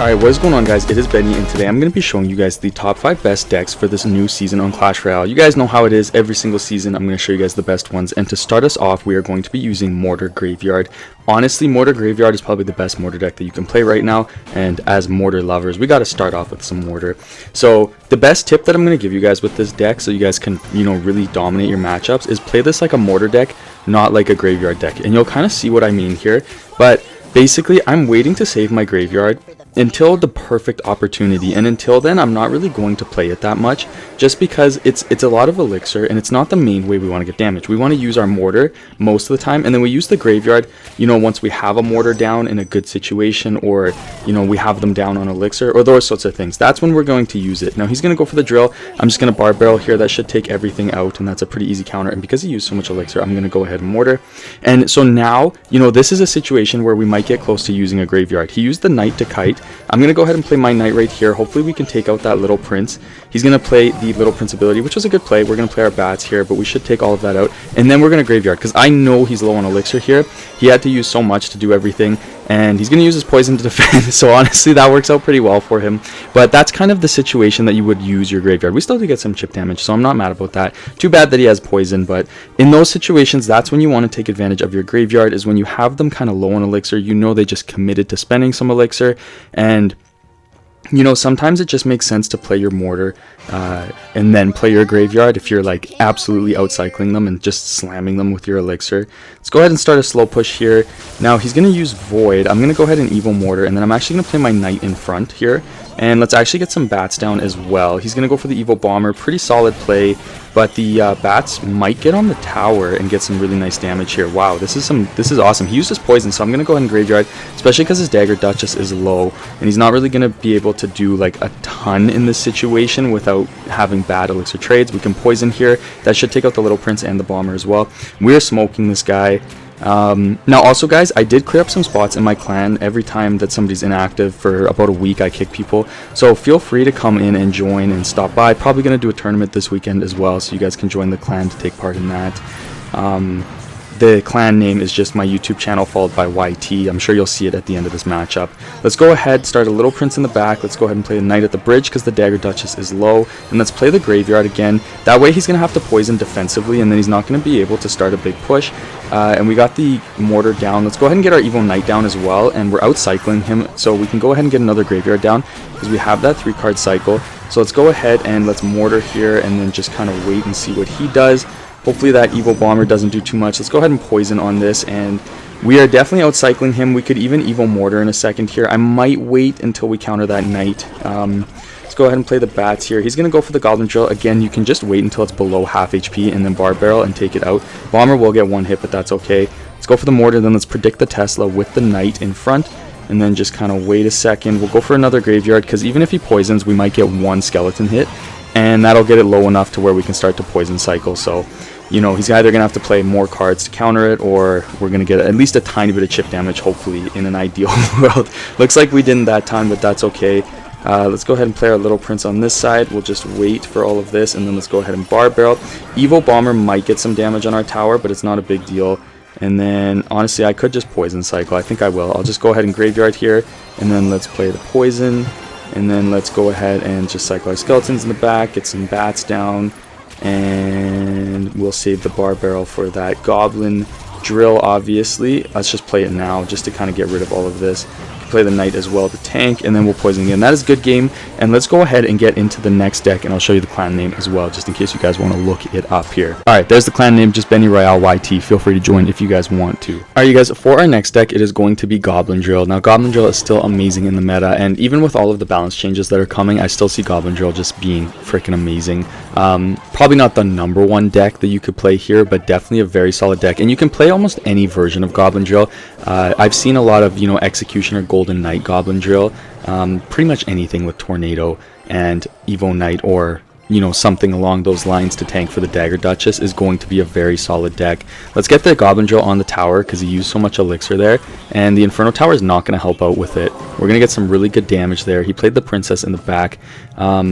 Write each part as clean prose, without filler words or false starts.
Alright, what is going on, guys? It is Benny, and today I'm going to be showing you guys the top 5 best decks for this new season on Clash Royale. You guys know how it is. Every single season I'm going to show you guys the best ones, and to start us off we are going to be using Mortar Graveyard. Honestly, Mortar Graveyard is probably the best Mortar deck that you can play right now, and as Mortar lovers, we got to start off with some Mortar. So the best tip that I'm going to give you guys with this deck, so you guys can, really dominate your matchups, is play this like a Mortar deck, not like a Graveyard deck, and you'll kind of see what I mean here. But basically, I'm waiting to save my Graveyard until the perfect opportunity, and until then I'm not really going to play it that much, just because it's a lot of elixir and it's not the main way we want to get damage. We want to use our Mortar most of the time, and then we use the Graveyard once we have a Mortar down in a good situation, or we have them down on elixir or those sorts of things. That's when we're going to use it. Now he's going to go for the drill. I'm just going to bar barrel here. That should take everything out, and that's a pretty easy counter, and because he used so much elixir, I'm going to go ahead and Mortar. And so now this is a situation where we might get close to using a Graveyard. He used the Knight to kite. I'm going to go ahead and play my Knight right here. Hopefully we can take out that Little Prince. He's going to play the Little Prince ability, which was a good play. We're going to play our bats here, but we should take all of that out. And then we're going to Graveyard, because I know he's low on elixir here. He had to use so much to do everything, and he's going to use his poison to defend. So honestly, that works out pretty well for him. But that's kind of the situation that you would use your Graveyard. We still do get some chip damage, so I'm not mad about that. Too bad that he has poison, but in those situations, that's when you want to take advantage of your Graveyard, is when you have them kind of low on elixir. They just committed to spending some elixir, and sometimes it just makes sense to play your Mortar and then play your Graveyard if you're like absolutely outcycling them and just slamming them with your elixir. Let's go ahead and start a slow push here. Now he's going to use Void. I'm going to go ahead and Evil Mortar, and then I'm actually going to play my Knight in front here. And let's actually get some bats down as well. He's going to go for the Evil Bomber. Pretty solid play, but the bats might get on the tower and get some really nice damage here. Wow, this is awesome. He used his poison, so I'm going to go ahead and Graveyard, especially because his Dagger Duchess is low, and he's not really going to be able to do like a ton in this situation without having bad elixir trades. We can poison here. That should take out the Little Prince and the Bomber as well. We're smoking this guy. Now also, guys, I did clear up some spots in my clan. Every time that somebody's inactive for about a week, I kick people, so feel free to come in and join and stop by. Probably going to do a tournament this weekend as well, so you guys can join the clan to take part in that. The clan name is just my YouTube channel followed by YT. I'm sure you'll see it at the end of this matchup. Let's go ahead, start a Little Prince in the back. Let's go ahead and play the Knight at the bridge because the Dagger Duchess is low. And let's play the Graveyard again. That way he's going to have to poison defensively, and then he's not going to be able to start a big push. And we got the Mortar down. Let's go ahead and get our Evil Knight down as well. And we're outcycling him, so we can go ahead and get another Graveyard down because we have that 3-card cycle. So let's go ahead and let's Mortar here, and then just kind of wait and see what he does. Hopefully that Evil Bomber doesn't do too much. Let's go ahead and poison on this, and we are definitely outcycling him. We could even Evil Mortar in a second here. I might wait until we counter that Knight. Let's go ahead and play the bats here. He's going to go for the Goblin Drill. Again, you can just wait until it's below half HP and then bar barrel and take it out. Bomber will get one hit, but that's okay. Let's go for the Mortar, then let's predict the Tesla with the Knight in front, and then just kind of wait a second. We'll go for another Graveyard, because even if he poisons, we might get one skeleton hit, and that'll get it low enough to where we can start to poison cycle. So he's either going to have to play more cards to counter it, or we're going to get at least a tiny bit of chip damage, hopefully, in an ideal world. Looks like we didn't that time, but that's okay. Let's go ahead and play our Little Prince on this side. We'll just wait for all of this, and then let's go ahead and bar barrel. Evil Bomber might get some damage on our tower, but it's not a big deal. And then, honestly, I could just poison cycle. I think I will. I'll just go ahead and Graveyard here, and then let's play the poison. And then let's go ahead and just cycle our skeletons in the back, get some bats down, and we'll save the bar barrel for that Goblin Drill, obviously. Let's just play it now just to kind of get rid of all of this. Play the Knight as well to tank, and then we'll poison again. That is a good game, and let's go ahead and get into the next deck, and I'll show you the clan name as well, just in case you guys want to look it up here. Alright, there's the clan name, just Benny Royale YT. Feel free to join if you guys want to. Alright, you guys, for our next deck, it is going to be Goblin Drill. Now, Goblin Drill is still amazing in the meta, and even with all of the balance changes that are coming, I still see Goblin Drill just being freaking amazing. Probably not the #1 deck that you could play here, but definitely a very solid deck, and you can play almost any version of Goblin Drill. I've seen a lot of, Executioner Golden Knight Goblin Drill, pretty much anything with Tornado and Evo Knight, or something along those lines to tank for the Dagger Duchess is going to be a very solid deck. Let's get the Goblin Drill on the tower because he used so much elixir there, and the Inferno Tower is not going to help out with it. We're going to get some really good damage there. He played the Princess in the back. How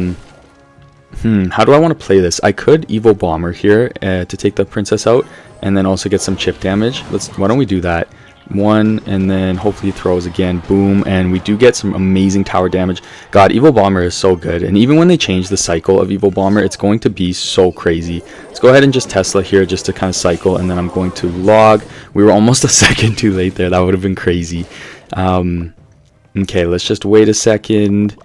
do I want to play this? I could Evo Bomber here to take the Princess out, and then also get some chip damage. Why don't we do that? one, and then hopefully he throws again. Boom, and we do get some amazing tower damage. God, Evil Bomber is so good, and even when they change the cycle of Evil Bomber, it's going to be so crazy. Let's go ahead and just Tesla here just to kind of cycle, and then I'm going to log. We were almost a second too late there. That would have been crazy. Okay, let's just wait a second.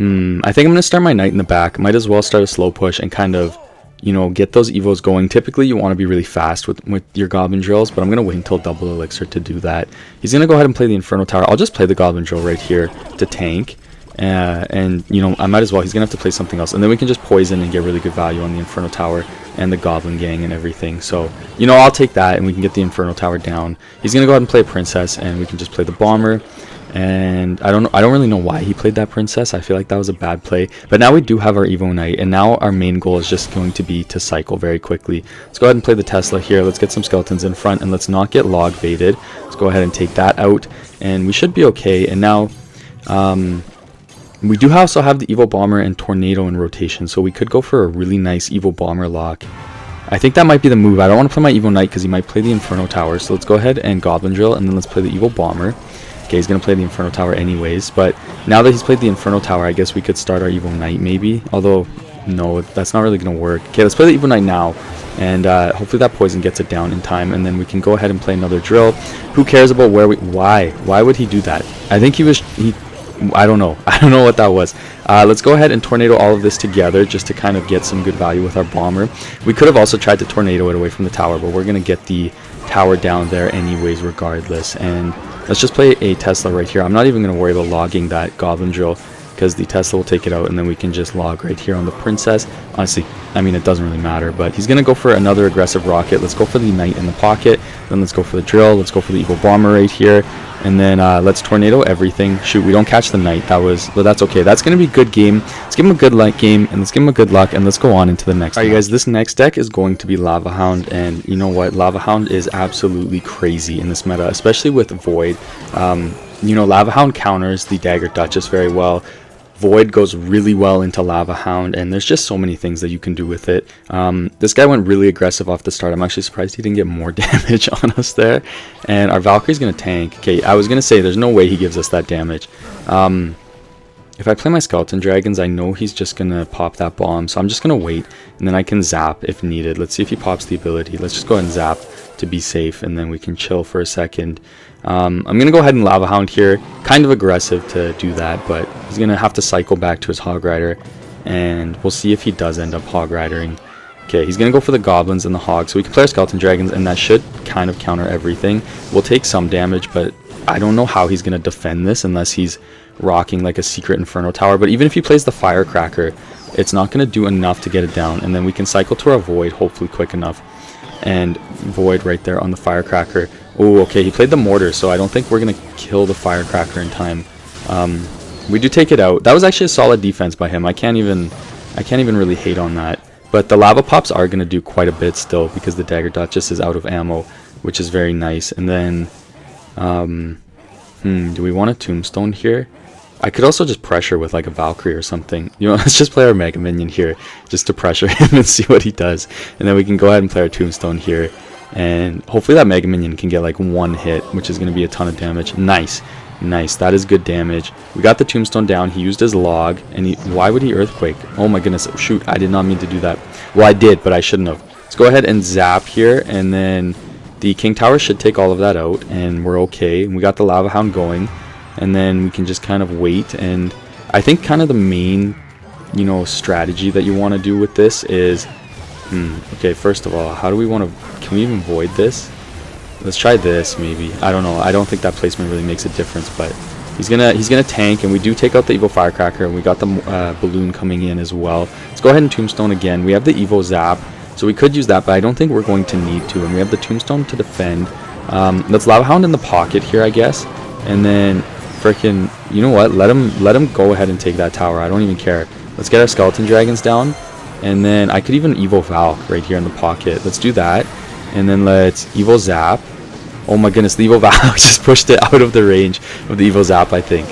I think I'm going to start my knight in the back. Might as well start a slow push and kind of, you know, get those evos going. Typically you want to be really fast with your goblin drills, but I'm going to wait until double elixir to do that. He's going to go ahead and play the Inferno Tower. I'll just play the goblin drill right here to tank. And, you know, I might as well. He's going to have to play something else. And then we can just poison and get really good value on the Inferno Tower and the Goblin Gang and everything. So, you know, I'll take that and we can get the Inferno Tower down. He's going to go ahead and play a Princess and we can just play the Bomber. And I don't really know why he played that Princess. I feel like that was a bad play. But now we do have our Evo Knight, and now our main goal is just going to be to cycle very quickly. Let's go ahead and play the Tesla here. Let's get some skeletons in front, and let's not get log baited. Let's go ahead and take that out, and we should be okay. And now we do also have the Evo Bomber and Tornado in rotation, so we could go for a really nice Evo Bomber lock. I think that might be the move. I don't want to play my Evo Knight because he might play the Inferno Tower. So let's go ahead and Goblin Drill, and then let's play the Evo Bomber. Okay, he's going to play the Inferno Tower anyways, but now that he's played the Inferno Tower, I guess we could start our Evo Knight maybe, although, no, that's not really going to work. Okay, let's play the Evo Knight now, and hopefully that poison gets it down in time, and then we can go ahead and play another drill. Who cares about where we... Why would he do that? I think I don't know. I don't know what that was. Let's go ahead and tornado all of this together just to kind of get some good value with our bomber. We could have also tried to tornado it away from the tower, but we're going to get the tower down there anyways regardless. And let's just play a Tesla right here. I'm not even going to worry about logging that Goblin Drill because the Tesla will take it out, and then we can just log right here on the Princess. Honestly, I mean, it doesn't really matter, but he's going to go for another aggressive rocket. Let's go for the Knight in the pocket, then let's go for the Drill, let's go for the Evil Bomber right here, and then let's tornado everything. Shoot, we don't catch the Knight. But that's okay. That's going to be a good game. Let's give him a good game, and let's give him a good luck, and let's go on into the next. Alright guys, this next deck is going to be Lava Hound, and you know what? Lava Hound is absolutely crazy in this meta, especially with Void. You know, Lava Hound counters the Dagger Duchess very well. Void goes really well into Lava Hound, and there's just so many things that you can do with it. This guy went really aggressive off the start. I'm actually surprised he didn't get more damage on us there. And our Valkyrie's going to tank. Okay, I was going to say there's no way he gives us that damage. If I play my Skeleton Dragons, I know he's just going to pop that bomb. So I'm just going to wait, and then I can zap if needed. Let's see if he pops the ability. Let's just go ahead and zap to be safe, and then we can chill for a second. I'm going to go ahead and Lava Hound here. Kind of aggressive to do that, but he's going to have to cycle back to his Hog Rider, and we'll see if he does end up Hog Ridering. Okay, he's going to go for the Goblins and the Hogs, so we can play our Skeleton Dragons, and that should kind of counter everything. We'll take some damage, but I don't know how he's going to defend this unless he's rocking like a secret Inferno Tower. But even if he plays the Firecracker, it's not going to do enough to get it down, and then we can cycle to our Void, hopefully quick enough, and Void right there on the Firecracker. Oh, okay, he played the Mortar, so I don't think we're going to kill the Firecracker in time. We do take it out. That was actually a solid defense by him. I can't even really hate on that. But the Lava Pops are going to do quite a bit still because the Dagger Duchess is out of ammo, which is very nice. And then, do we want a Tombstone here? I could also just pressure with like a Valkyrie or something. You know, let's just play our Mega Minion here just to pressure him and see what he does. And then we can go ahead and play our Tombstone here. And hopefully that Mega Minion can get like one hit, which is going to be a ton of damage. Nice. Nice. That is good damage. We got the Tombstone down. He used his log. And why would he Earthquake? Oh my goodness. Shoot, I did not mean to do that. Well, I did, but I shouldn't have. Let's go ahead and zap here. And then the King Tower should take all of that out. And we're okay. And we got the Lava Hound going. And then we can just kind of wait. And I think kind of the main, you know, strategy that you want to do with this is... okay, first of all, how do we want to... Can we even void this? Let's try this, maybe. I don't know. I don't think that placement really makes a difference, but he's gonna tank, and we do take out the Evo Firecracker, and we got the Balloon coming in as well. Let's go ahead and Tombstone again. We have the Evo Zap, so we could use that, but I don't think we're going to need to, and we have the Tombstone to defend. Let's Lava Hound in the pocket here, I guess, and then freaking, you know what? Let him go ahead and take that tower. I don't even care. Let's get our Skeleton Dragons down. And then I could even Evo Valk right here in the pocket. Let's do that. And then let's Evo Zap. Oh my goodness, the Evo Valk just pushed it out of the range of the Evo Zap, I think.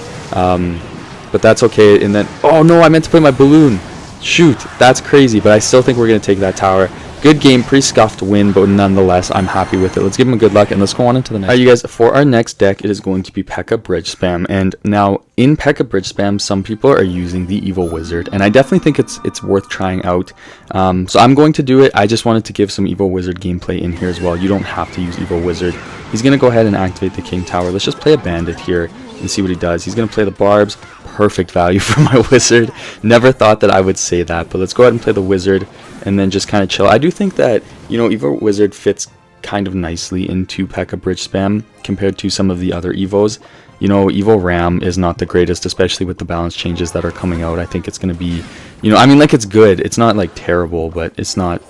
But that's okay. And then, oh no, I meant to play my Balloon. Shoot, that's crazy. But I still think we're going to take that tower. good game, pretty scuffed win, but nonetheless, I'm happy with it. Let's give him a good luck, and let's go on into the next. Alright, you guys, for our next deck, it is going to be P.E.K.K.A. Bridge Spam, and now in P.E.K.K.A. Bridge Spam, some people are using the Evil Wizard, and I definitely think it's worth trying out. So I'm going to do it. I just wanted to give some Evil Wizard gameplay in here as well. You don't have to use Evil Wizard. He's going to go ahead and activate the King Tower. Let's just play a Bandit here and see what he does. He's going to play the Barbs. Perfect value for my Wizard. Never thought that I would say that, but let's go ahead and play the Wizard and then just kind of chill. I do think that, you know, Evil Wizard fits kind of nicely into P.E.K.K.A. Bridge Spam compared to some of the other Evos. You know, Evil Ram is not the greatest, especially with the balance changes that are coming out. I think it's going to be, you know, I mean, like, it's good. It's not, like, terrible, but it's not,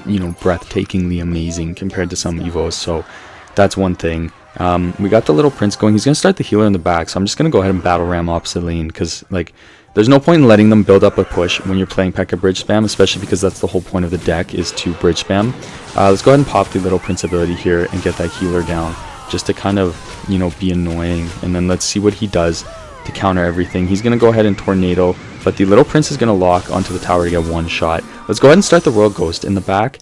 you know, breathtakingly amazing compared to some Evos. So that's one thing. We got the little Prince going. He's going to start the healer in the back, so I'm just going to go ahead and battle ram opposite lane, because, like, there's no point in letting them build up a push when you're playing P.E.K.K.A. Bridge Spam, especially because that's the whole point of the deck, is to bridge spam. Let's go ahead and pop the little Prince ability here and get that healer down, just to kind of, you know, be annoying. And then let's see what he does to counter everything. He's going to go ahead and Tornado, but the little Prince is going to lock onto the tower to get one shot. Let's go ahead and start the Royal Ghost in the back.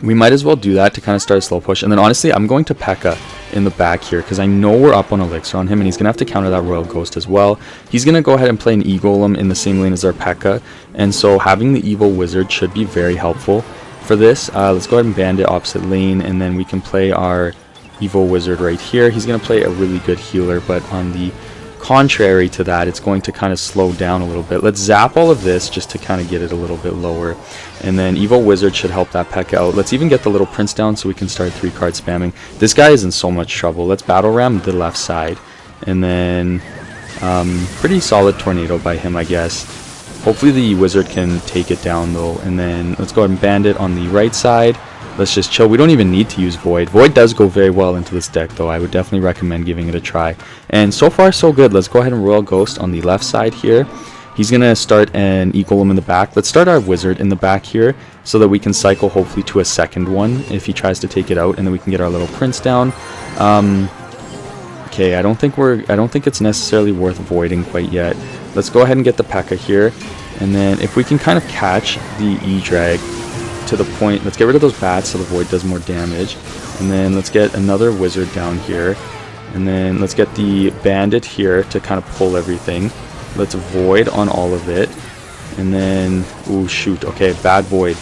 We might as well do that to kind of start a slow push. And then honestly, I'm going to P.E.K.K.A. in the back here, because I know we're up on Elixir on him, and he's going to have to counter that Royal Ghost as well. He's going to go ahead and play an E-Golem in the same lane as our P.E.K.K.A. And so having the Evil Wizard should be very helpful for this. Let's go ahead and Bandit opposite lane, and then we can play our Evil Wizard right here. He's going to play a really good healer, but on the contrary to that, it's going to kind of slow down a little bit. Let's zap all of this just to kind of get it a little bit lower, and then Evil Wizard should help that P.E.K.K.A. out. Let's even get the little Prince down so we can start 3-card spamming. This guy is in so much trouble. Let's battle ram the left side, and then pretty solid Tornado by him, I guess. Hopefully the Wizard can take it down though, and then let's go ahead and Bandit on the right side. Let's just chill. We don't even need to use Void. Void does go very well into this deck, though. I would definitely recommend giving it a try. And so far, so good. Let's go ahead and Royal Ghost on the left side here. He's going to start an E-Golem in the back. Let's start our Wizard in the back here so that we can cycle, hopefully, to a second one if he tries to take it out, and then we can get our little Prince down. Okay, I don't think it's necessarily worth voiding quite yet. Let's go ahead and get the P.E.K.K.A. here, and then if we can kind of catch the E-Drag to the point, let's get rid of those bats so the Void does more damage, and then let's get another Wizard down here, and then let's get the Bandit here to kind of pull everything. Let's Void on all of it, and then, ooh, shoot, okay, bad Void.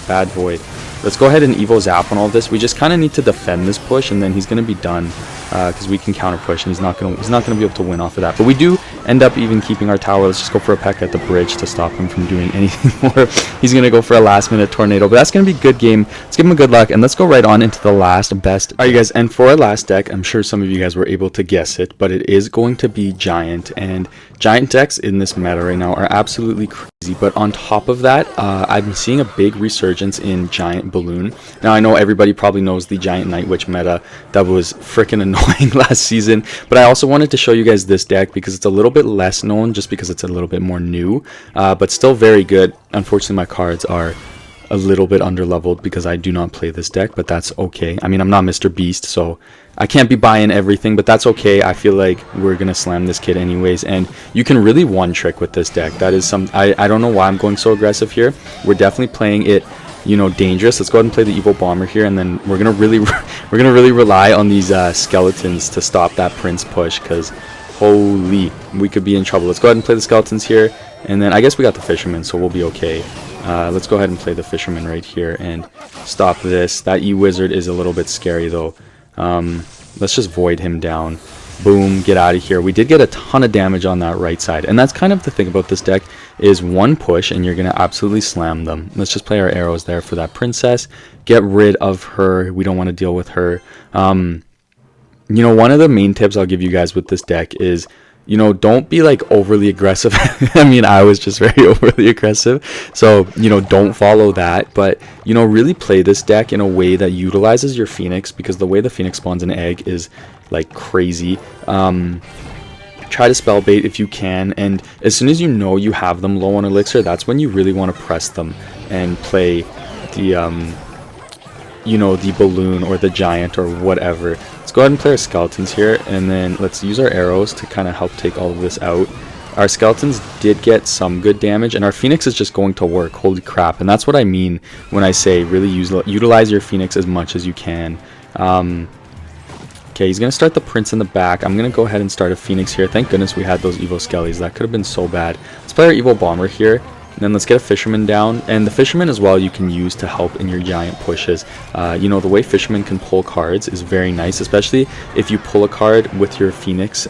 Let's go ahead and Evo Zap on all of this. We just kind of need to defend this push, and then he's going to be done, because we can counter push, and he's not going to be able to win off of that. But we do end up even keeping our tower. Let's just go for a P.E.K.K.A. at the bridge to stop him from doing anything more. He's going to go for a last-minute Tornado, but that's going to be a good game. Let's give him a good luck, and let's go right on into the last best. All right, you guys, and for our last deck, I'm sure some of you guys were able to guess it, but it is going to be Giant, and Giant decks in this meta right now are absolutely crazy. But on top of that, I'm seeing a big resurgence in Giant Balloon. Now, I know everybody probably knows the Giant Night Witch meta that was freaking annoying last season, but I also wanted to show you guys this deck because it's a little bit less known, just because it's a little bit more new, but still very good. Unfortunately, my cards are a little bit underleveled because I do not play this deck, but that's okay. I mean, I'm not Mr. Beast, so I can't be buying everything, but that's okay. I feel like we're gonna slam this kid anyways, and you can really one trick with this deck. That is some, I don't know why I'm going so aggressive here. We're definitely playing it, you know, dangerous. Let's go ahead and play the Evil Bomber here, and then we're gonna really rely on these skeletons to stop that Prince push, because holy, we could be in trouble. Let's go ahead and play the skeletons here, and then I guess we got the Fisherman, so we'll be okay. Let's go ahead and play the Fisherman right here and stop this. That E-Wizard is a little bit scary though. Let's just Void him down. Boom, get out of here. We did get a ton of damage on that right side, and that's kind of the thing about this deck, is one push and you're gonna absolutely slam them. Let's just play our arrows there for that Princess. Get rid of her. We don't want to deal with her. You know, one of the main tips I'll give you guys with this deck is, you know, don't be like overly aggressive. I mean, I was just very overly aggressive, so, you know, don't follow that, but, you know, really play this deck in a way that utilizes your Phoenix, because the way the Phoenix spawns an egg is like crazy. Try to spell bait if you can, and as soon as you know you have them low on elixir, that's when you really want to press them and play the you know, the Balloon or the Giant or whatever. Let's go ahead and play our skeletons here, and then let's use our arrows to kind of help take all of this out. Our skeletons did get some good damage, and our phoenix is just going to work. Holy crap. And that's what I mean when I say really utilize your phoenix as much as you can. Okay, he's going to start the prince in the back. I'm going to go ahead and start a phoenix here. Thank goodness we had those evil skellies. That could have been so bad. Let's play our evil bomber here. And then let's get a fisherman down. And the fisherman as well you can use to help in your giant pushes. You know, the way fisherman can pull cards is very nice, especially if you pull a card with your phoenix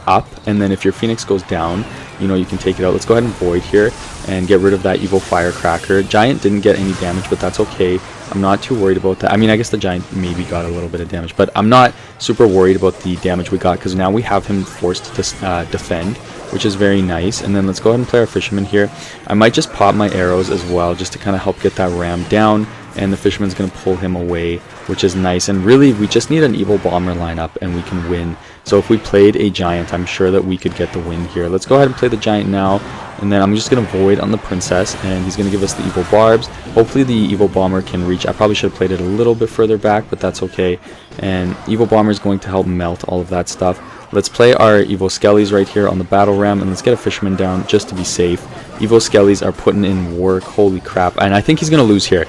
up, and then if your phoenix goes down, you know, you can take it out. Let's go ahead and void here and get rid of that evil firecracker. Giant didn't get any damage, but that's okay. I'm not too worried about that. I mean, I guess the giant maybe got a little bit of damage, but I'm not super worried about the damage we got because now we have him forced to defend, which is very nice. And then let's go ahead and play our fisherman here. I might just pop my arrows as well just to kind of help get that ram down, and the fisherman's going to pull him away, which is nice. And really, we just need an evil bomber lineup and we can win. So if we played a giant, I'm sure that we could get the win here. Let's go ahead and play the giant now, and then I'm just going to void on the princess, and he's going to give us the evil barbs. Hopefully the evil bomber can reach. I probably should have played it a little bit further back, but that's okay. And evil bomber is going to help melt all of that stuff. Let's play our evil skellies right here on the battle ram, and let's get a fisherman down just to be safe. Evil skellies are putting in work. Holy crap. And I think he's going to lose here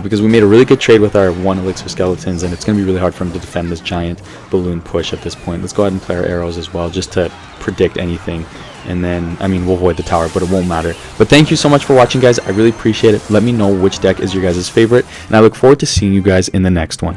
because we made a really good trade with our 1 elixir skeletons, and it's going to be really hard for him to defend this giant balloon push at this point. Let's go ahead and play our arrows as well just to predict anything. And then, I mean, we'll void the tower, but it won't matter. But thank you so much for watching, guys. I really appreciate it. Let me know which deck is your guys' favorite, and I look forward to seeing you guys in the next one.